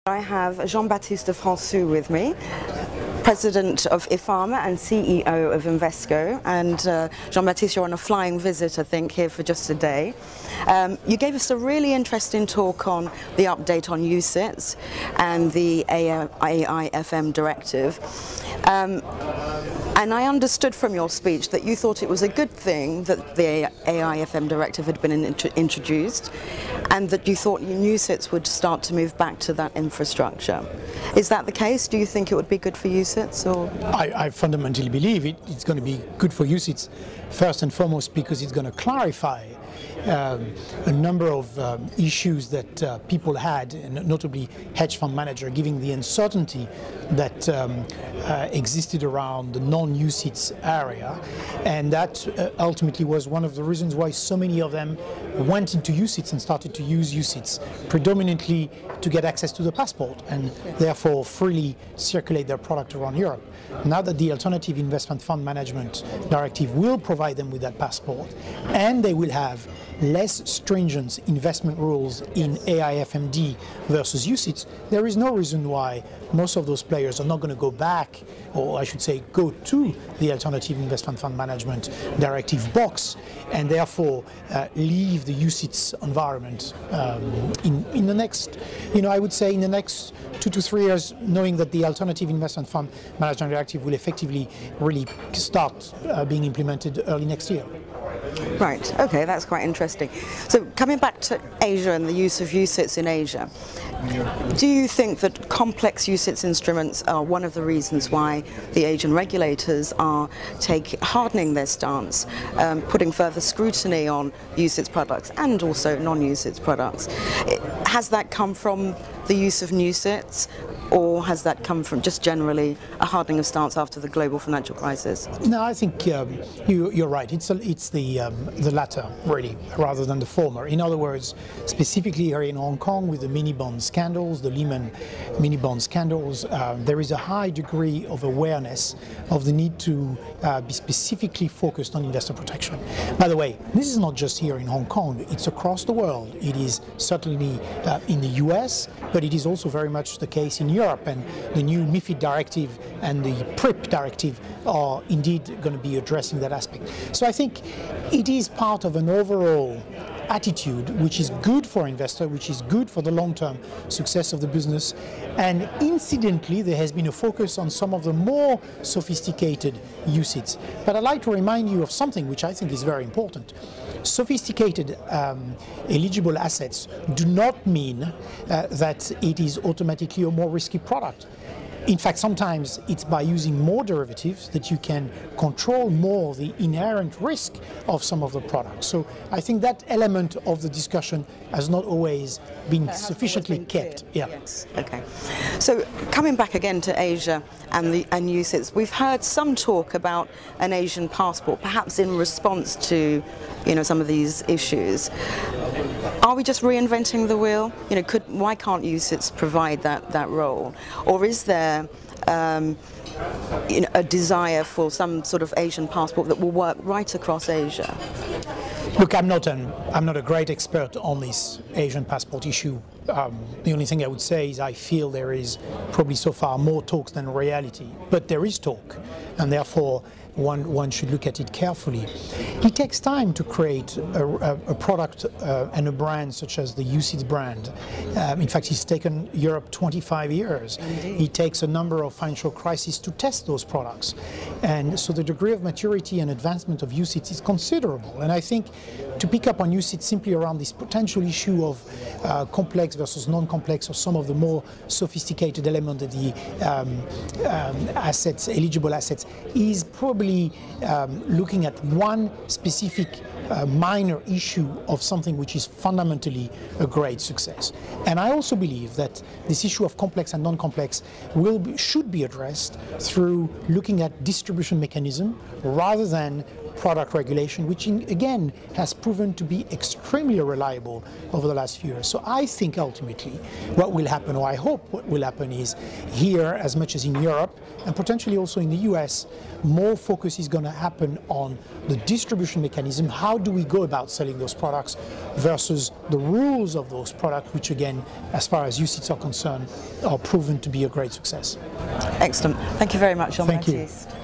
I have Baptiste de Franssu with me, President of IFM and CEO of Invesco, and Baptiste, you're on a flying visit, I think, here for just a day. You gave us a really interesting talk on the update on UCIT and the AIFM directive. And I understood from your speech that you thought it was a good thing that the AIFM directive had been introduced, and that you thought UCITS would start to move back to that infrastructure. Is that the case? Do you think it would be good for UCITS? Or? I fundamentally believe it's going to be good for UCITS, first and foremost because it's going to clarify a number of issues that people had, and notably hedge fund manager, given the uncertainty that existed around the non-UCITS area, and that ultimately was one of the reasons why so many of them went into UCITS and started to use UCITS, predominantly to get access to the passport and therefore freely circulate their product around Europe. Now that the Alternative Investment Fund Management Directive will provide them with that passport, and they will have less stringent investment rules in AIFMD versus UCITS, there is no reason why most of those players are not going to go back, or I should say go to the Alternative Investment Fund Management Directive box, and therefore leave the UCITS environment in the next, I would say in the next 2 to 3 years, knowing that the Alternative Investment Fund Management Directive will effectively really start being implemented early next year. Right, okay, that's quite interesting. So coming back to Asia and the use of UCITS in Asia, do you think that complex UCITS instruments are one of the reasons why the Asian regulators are hardening their stance, putting further scrutiny on UCITS products and also non-UCITS products? Has that come from the use of UCITS, or has that come from just generally a hardening of stance after the global financial crisis? No, I think you're right. It's the latter, really, rather than the former. In other words, specifically here in Hong Kong with the mini bond scandals, the Lehman mini bond scandals, there is a high degree of awareness of the need to be specifically focused on investor protection. By the way, this is not just here in Hong Kong, it's across the world. It is certainly in the US, but it is also very much the case in Europe, and the new MiFID directive and the PRIP directive are indeed going to be addressing that aspect. So I think it is part of an overall attitude which is good for investors, which is good for the long-term success of the business, and incidentally there has been a focus on some of the more sophisticated UCITS. But I'd like to remind you of something which I think is very important. Sophisticated eligible assets do not mean that it is automatically a more risky product. In fact, sometimes it's by using more derivatives that you can control more the inherent risk of some of the products. So I think that element of the discussion has not always been sufficiently kept. Yeah. Yes. Okay. So coming back again to Asia and UCITS, we've heard some talk about an Asian passport, perhaps in response to some of these issues. Are we just reinventing the wheel? Why can't UCITS provide that role, or is there a desire for some sort of Asian passport that will work right across Asia? Look, I'm not a great expert on this Asian passport issue. The only thing I would say is I feel there is probably so far more talks than reality, but there is talk, and therefore one should look at it carefully. It takes time to create a product and a brand such as the UCITS brand. In fact, it's taken Europe 25 years. Indeed. It takes a number of financial crises to test those products. And so the degree of maturity and advancement of UCITS is considerable. And I think to pick up on UCITS simply around this potential issue of complex versus non-complex, or some of the more sophisticated element of the assets, eligible assets, is probably looking at one specific minor issue of something which is fundamentally a great success. And I also believe that this issue of complex and non-complex should be addressed through looking at distribution mechanism rather than product regulation, which again has proven to be extremely reliable over the last few years. So I think ultimately what will happen, or I hope what will happen, is here, as much as in Europe, and potentially also in the US, more focus is going to happen on the distribution mechanism. How do we go about selling those products versus the rules of those products, which again, as far as UCITs are concerned, are proven to be a great success. Excellent. Thank you very much, Jean-Baptiste. Thank you.